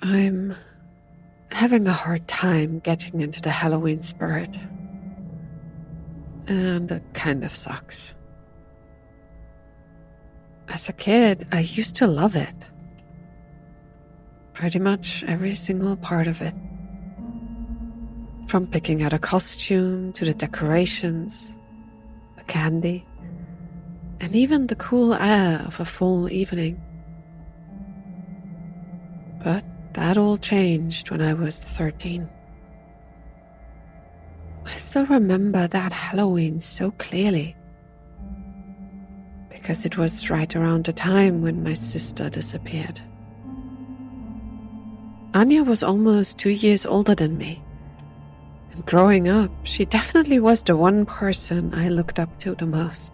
I'm having a hard time getting into the Halloween spirit. And it kind of sucks. As a kid, I used to love it. Pretty much every single part of it. From picking out a costume to the decorations, the candy, and even the cool air of a fall evening. But that all changed when I was 13. I still remember that Halloween so clearly, because it was right around the time when my sister disappeared. Anya was almost 2 years older than me, and growing up, she definitely was the one person I looked up to the most.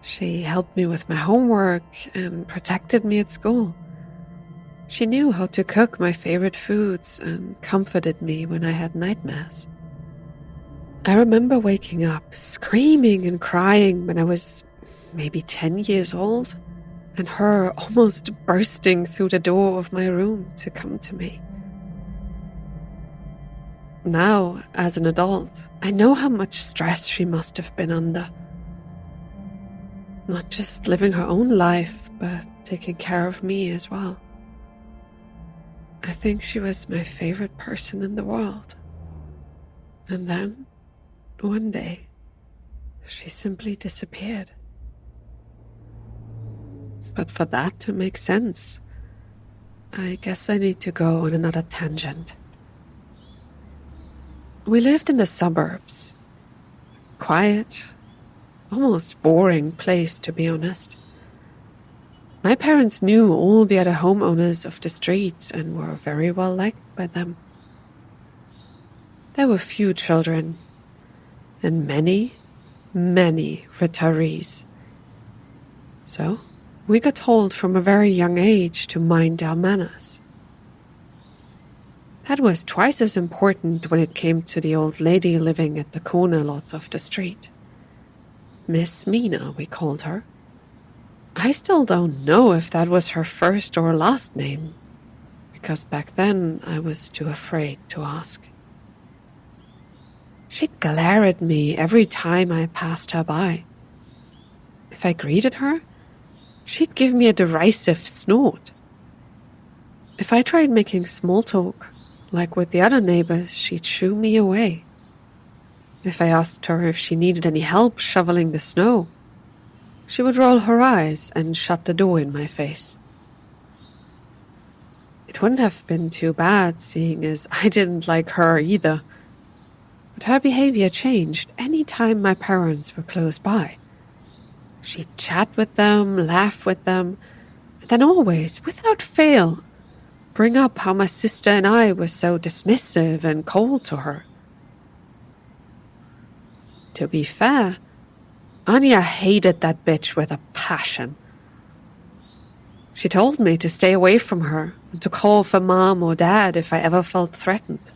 She helped me with my homework and protected me at school. She knew how to cook my favorite foods and comforted me when I had nightmares. I remember waking up, screaming and crying when I was maybe 10 years old, and her almost bursting through the door of my room to come to me. Now, as an adult, I know how much stress she must have been under. Not just living her own life, but taking care of me as well. I think she was my favorite person in the world. And then, one day, she simply disappeared. But for that to make sense, I guess I need to go on another tangent. We lived in the suburbs. Quiet, almost boring place, to be honest. My parents knew all the other homeowners of the street and were very well liked by them. There were few children and many, many retirees. So we got told from a very young age to mind our manners. That was twice as important when it came to the old lady living at the corner lot of the street. Miss Mina, we called her. I still don't know if that was her first or last name, because back then I was too afraid to ask. She'd glare at me every time I passed her by. If I greeted her, she'd give me a derisive snort. If I tried making small talk, like with the other neighbors, she'd shoo me away. If I asked her if she needed any help shoveling the snow, she would roll her eyes and shut the door in my face. It wouldn't have been too bad, seeing as I didn't like her either. But her behavior changed any time my parents were close by. She'd chat with them, laugh with them, and then always, without fail, bring up how my sister and I were so dismissive and cold to her. To be fair, Anya hated that bitch with a passion. She told me to stay away from her and to call for Mom or Dad if I ever felt threatened.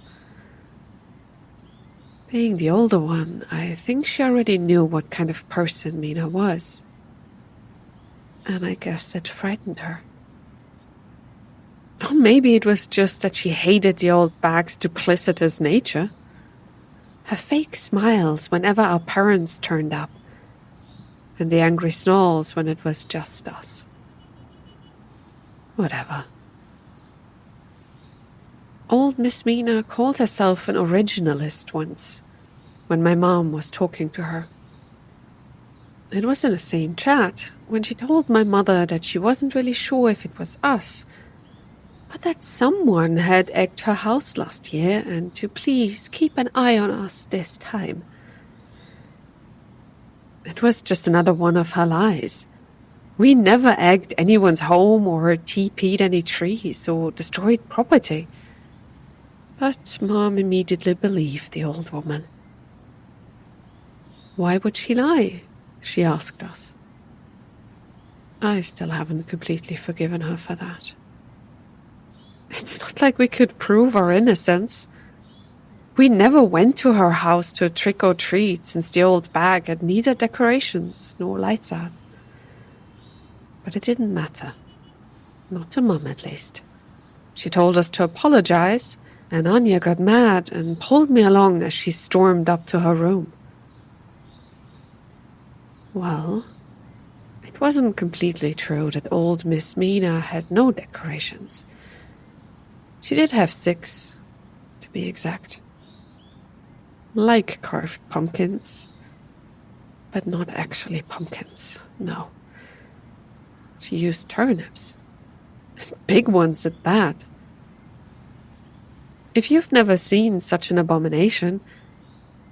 Being the older one, I think she already knew what kind of person Mina was. And I guess it frightened her. Or maybe it was just that she hated the old bag's duplicitous nature. Her fake smiles whenever our parents turned up, and the angry snarls when it was just us. Whatever. Old Miss Mina called herself an originalist once, when my mom was talking to her. It was in the same chat, when she told my mother that she wasn't really sure if it was us, but that someone had egged her house last year and to please keep an eye on us this time. It was just another one of her lies. We never egged anyone's home or TP'd any trees or destroyed property. But Mom immediately believed the old woman. Why would she lie? She asked us. I still haven't completely forgiven her for that. It's not like we could prove our innocence. We never went to her house to trick or treat since the old bag had neither decorations nor lights out. But it didn't matter. Not to Mum, at least. She told us to apologize, and Anya got mad and pulled me along as she stormed up to her room. Well, it wasn't completely true that old Miss Mina had no decorations. She did have 6, to be exact. Like carved pumpkins, but not actually pumpkins, no. She used turnips, and big ones at that. If you've never seen such an abomination,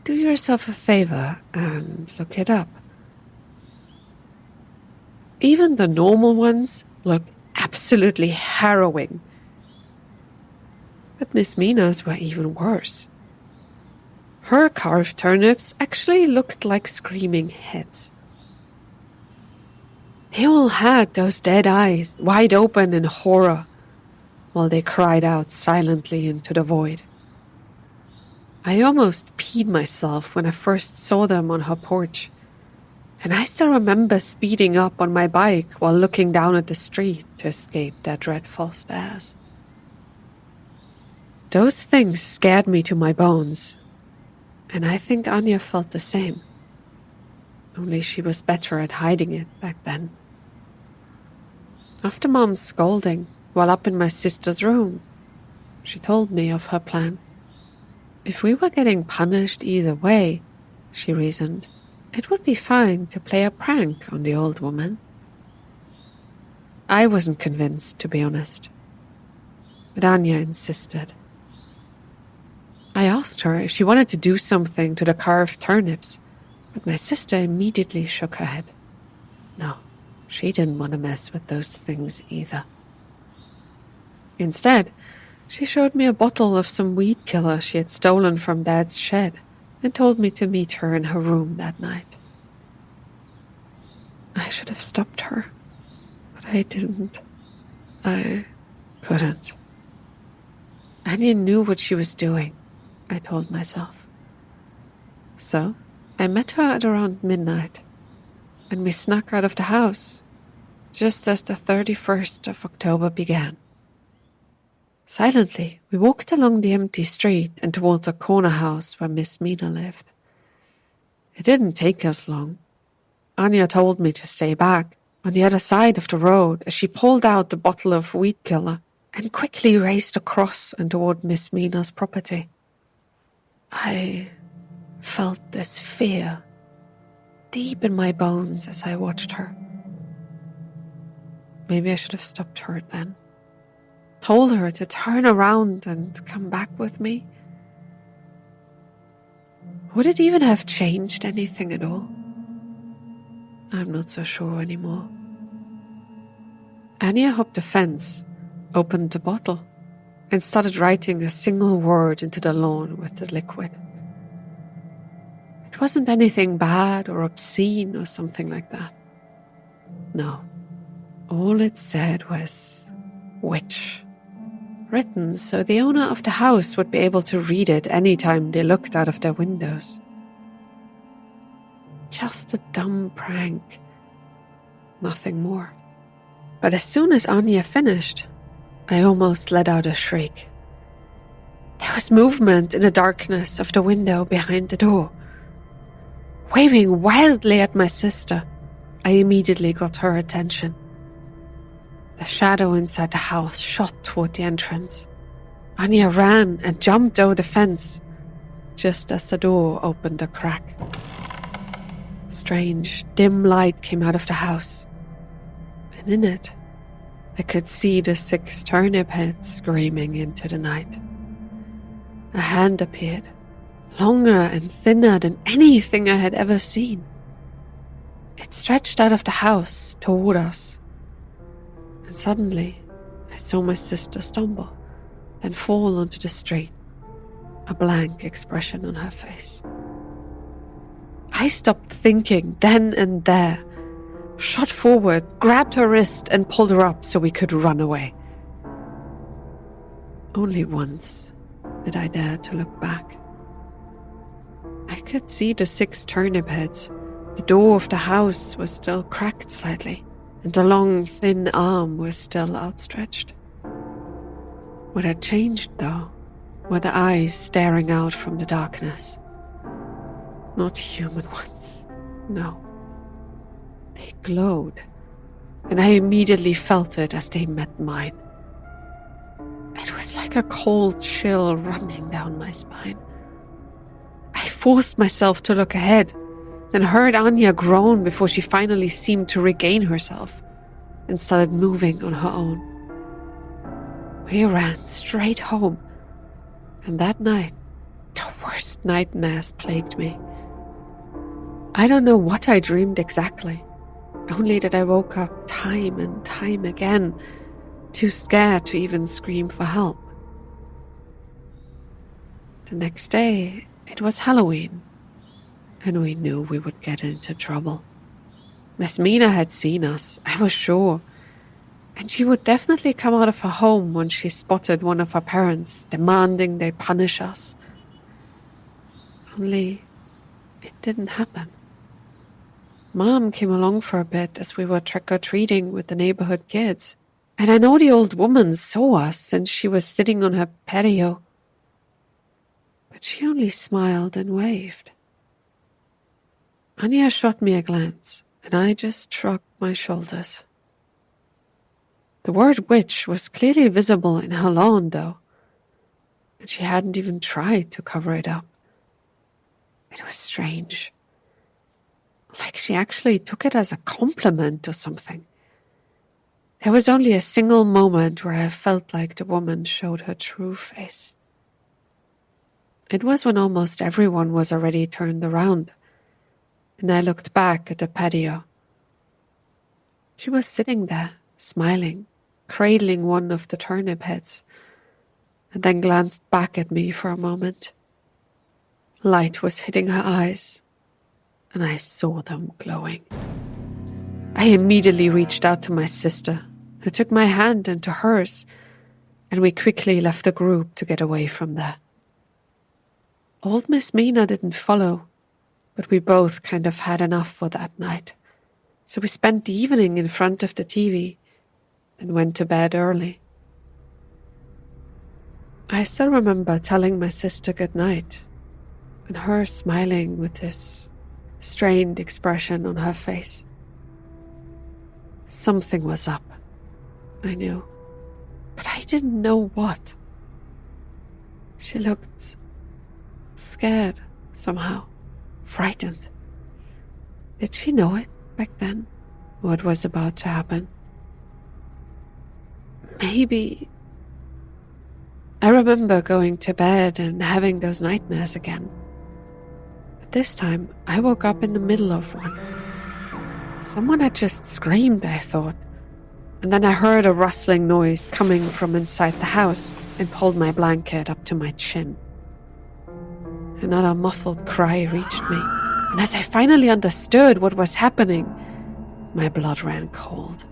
do yourself a favor and look it up. Even the normal ones look absolutely harrowing. But Miss Mina's were even worse. Her carved turnips actually looked like screaming heads. They all had those dead eyes wide open in horror, while they cried out silently into the void. I almost peed myself when I first saw them on her porch, and I still remember speeding up on my bike while looking down at the street to escape their dreadful stares. Those things scared me to my bones, and I think Anya felt the same. Only she was better at hiding it back then. After Mom's scolding, while up in my sister's room, she told me of her plan. If we were getting punished either way, she reasoned, it would be fine to play a prank on the old woman. I wasn't convinced, to be honest, but Anya insisted. I asked her if she wanted to do something to the carved turnips, but my sister immediately shook her head. No, she didn't want to mess with those things either. Instead, she showed me a bottle of some weed killer she had stolen from Dad's shed and told me to meet her in her room that night. I should have stopped her, but I didn't. I couldn't. Anya knew what she was doing, I told myself. So, I met her at around midnight, and we snuck out of the house, just as the 31st of October began. Silently, we walked along the empty street and towards a corner house where Miss Mina lived. It didn't take us long. Anya told me to stay back, on the other side of the road, as she pulled out the bottle of weed killer and quickly raced across and toward Miss Mina's property. I felt this fear deep in my bones as I watched her. Maybe I should have stopped her then. Told her to turn around and come back with me. Would it even have changed anything at all? I'm not so sure anymore. Anya hopped the fence, opened the bottle, and started writing a single word into the lawn with the liquid. It wasn't anything bad or obscene or something like that. No, all it said was witch. Written so the owner of the house would be able to read it anytime they looked out of their windows. Just a dumb prank. Nothing more. But as soon as Anya finished, I almost let out a shriek. There was movement in the darkness of the window behind the door. Waving wildly at my sister, I immediately got her attention. The shadow inside the house shot toward the entrance. Anya ran and jumped over the fence, just as the door opened a crack. Strange, dim light came out of the house, and in it, I could see the 6 turnip heads screaming into the night. A hand appeared, longer and thinner than anything I had ever seen. It stretched out of the house toward us. And suddenly, I saw my sister stumble, then fall onto the street, a blank expression on her face. I stopped thinking then and there, shot forward, grabbed her wrist and pulled her up so we could run away. Only once did I dare to look back. I could see the 6 turnip heads. The door of the house was still cracked slightly, and the long, thin arm was still outstretched. What had changed, though, were the eyes staring out from the darkness. Not human ones, no. They glowed, and I immediately felt it as they met mine. It was like a cold chill running down my spine. I forced myself to look ahead, then heard Anya groan before she finally seemed to regain herself and started moving on her own. We ran straight home, and that night, the worst nightmares plagued me. I don't know what I dreamed exactly, only that I woke up time and time again, too scared to even scream for help. The next day, it was Halloween, and we knew we would get into trouble. Miss Mina had seen us, I was sure, and she would definitely come out of her home when she spotted one of our parents demanding they punish us. Only, it didn't happen. Mom came along for a bit as we were trick-or-treating with the neighborhood kids, and I know the old woman saw us since she was sitting on her patio. But she only smiled and waved. Anya shot me a glance, and I just shrugged my shoulders. The word witch was clearly visible in her lawn, though, and she hadn't even tried to cover it up. It was strange. Like she actually took it as a compliment or something. There was only a single moment where I felt like the woman showed her true face. It was when almost everyone was already turned around, and I looked back at the patio. She was sitting there, smiling, cradling one of the turnip heads, and then glanced back at me for a moment. Light was hitting her eyes, and I saw them glowing. I immediately reached out to my sister, who took my hand into hers, and we quickly left the group to get away from there. Old Miss Mina didn't follow, but we both kind of had enough for that night, so we spent the evening in front of the TV and went to bed early. I still remember telling my sister goodnight, and her smiling with this strained expression on her face. Something was up, I knew, but I didn't know what. She looked scared somehow, frightened. Did she know it back then, what was about to happen? Maybe. I remember going to bed and having those nightmares again. But this time, I woke up in the middle of one. Someone had just screamed, I thought. And then I heard a rustling noise coming from inside the house and pulled my blanket up to my chin. Another muffled cry reached me, and as I finally understood what was happening, my blood ran cold.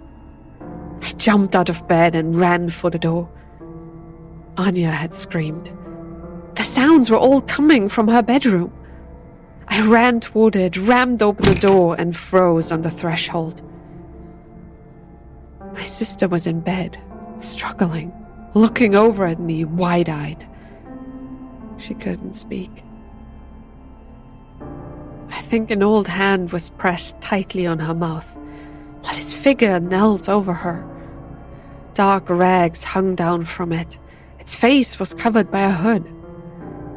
I jumped out of bed and ran for the door. Anya had screamed. The sounds were all coming from her bedroom. I ran toward it, rammed open the door, and froze on the threshold. My sister was in bed, struggling, looking over at me wide-eyed. She couldn't speak. I think an old hand was pressed tightly on her mouth, while his figure knelt over her. Dark rags hung down from it. Its face was covered by a hood,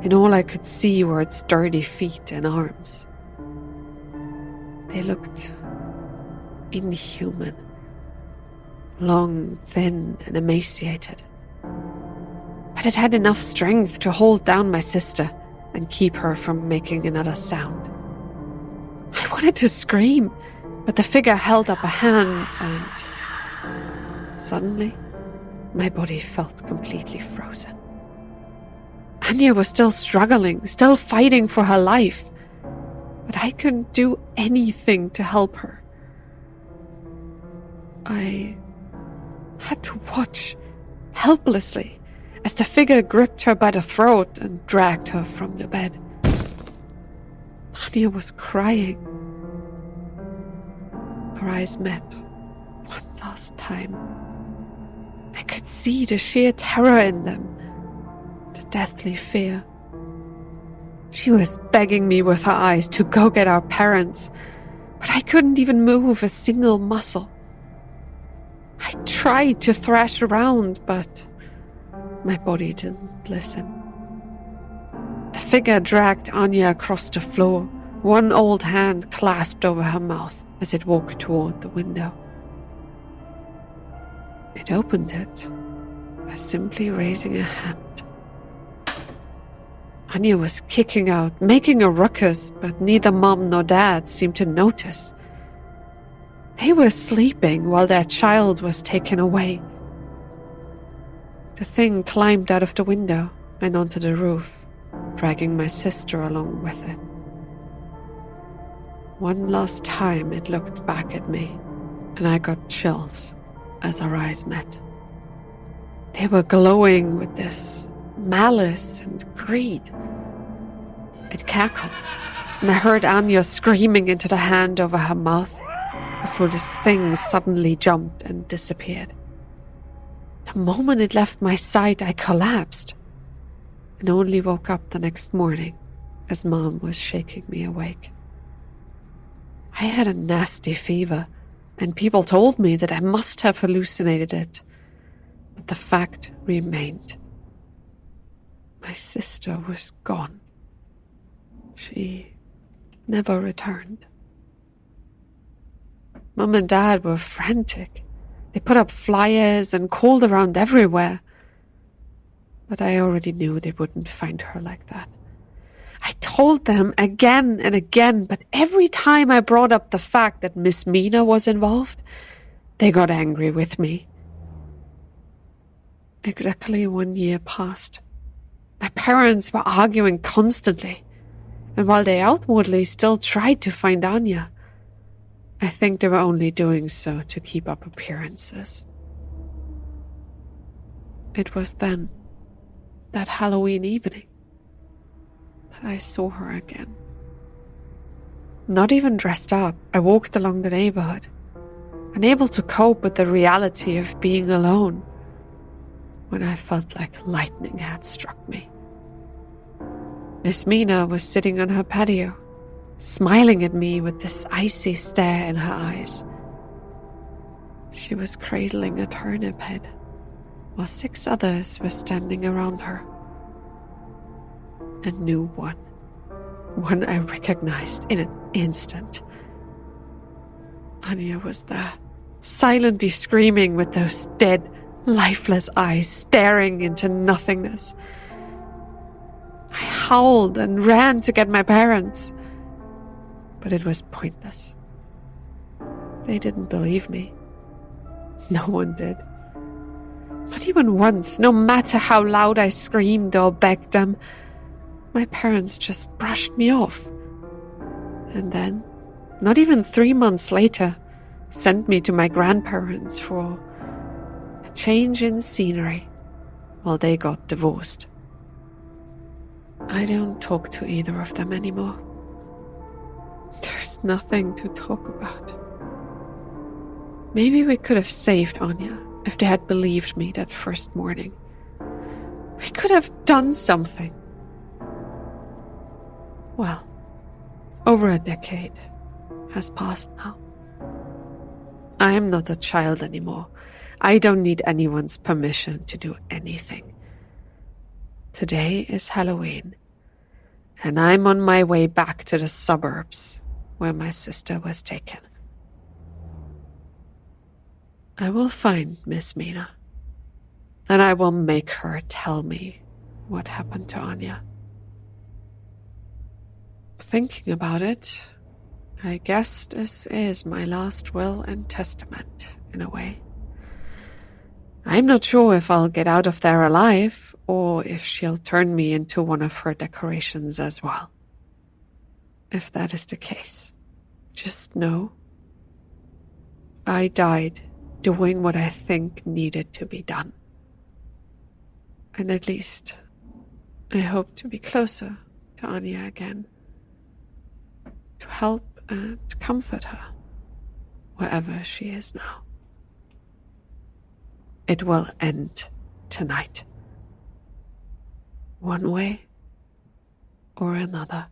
and all I could see were its dirty feet and arms. They looked inhuman, long, thin, and emaciated. But it had enough strength to hold down my sister and keep her from making another sound. I wanted to scream, but the figure held up a hand and suddenly my body felt completely frozen. Anya was still struggling, still fighting for her life, but I couldn't do anything to help her. I had to watch helplessly as the figure gripped her by the throat and dragged her from the bed. Anya was crying. Our eyes met. time. I could see the sheer terror in them, the deathly fear. She was begging me with her eyes to go get our parents, but I couldn't even move a single muscle. I tried to thrash around, but my body didn't listen. The figure dragged Anya across the floor, one old hand clasped over her mouth as it walked toward the window. It opened it by simply raising a hand. Anya was kicking out, making a ruckus, but neither Mom nor Dad seemed to notice. They were sleeping while their child was taken away. The thing climbed out of the window and onto the roof, dragging my sister along with it. One last time it looked back at me, and I got chills as our eyes met. They were glowing with this malice and greed. It cackled, and I heard Anya screaming into the hand over her mouth before this thing suddenly jumped and disappeared. The moment it left my sight, I collapsed and only woke up the next morning as Mom was shaking me awake. I had a nasty fever, and people told me that I must have hallucinated it, but the fact remained. My sister was gone. She never returned. Mum and Dad were frantic. They put up flyers and called around everywhere. But I already knew they wouldn't find her like that. I told them again and again, but every time I brought up the fact that Miss Mina was involved, they got angry with me. Exactly 1 year passed. My parents were arguing constantly, and while they outwardly still tried to find Anya, I think they were only doing so to keep up appearances. It was then, that Halloween evening, that I saw her again. Not even dressed up, I walked along the neighborhood, unable to cope with the reality of being alone, when I felt like lightning had struck me. Miss Mina was sitting on her patio, smiling at me with this icy stare in her eyes. She was cradling a turnip head, while 6 others were standing around her. A new one I recognized in an instant. Anya was there, silently screaming with those dead, lifeless eyes staring into nothingness. I howled and ran to get my parents, but it was pointless. They didn't believe me. No one did. Not even once, no matter how loud I screamed or begged them. My parents just brushed me off. And then, not even 3 months later, sent me to my grandparents for a change in scenery while they got divorced. I don't talk to either of them anymore. There's nothing to talk about. Maybe we could have saved Anya if they had believed me that first morning. We could have done something. Well, over a decade has passed now. I am not a child anymore. I don't need anyone's permission to do anything. Today is Halloween, and I'm on my way back to the suburbs where my sister was taken. I will find Miss Mina, and I will make her tell me what happened to Anya. Thinking about it, I guess this is my last will and testament, in a way. I'm not sure if I'll get out of there alive, or if she'll turn me into one of her decorations as well. If that is the case, just know I died doing what I think needed to be done. And at least I hope to be closer to Anya again, to help and comfort her wherever she is now. It will end tonight. One way or another.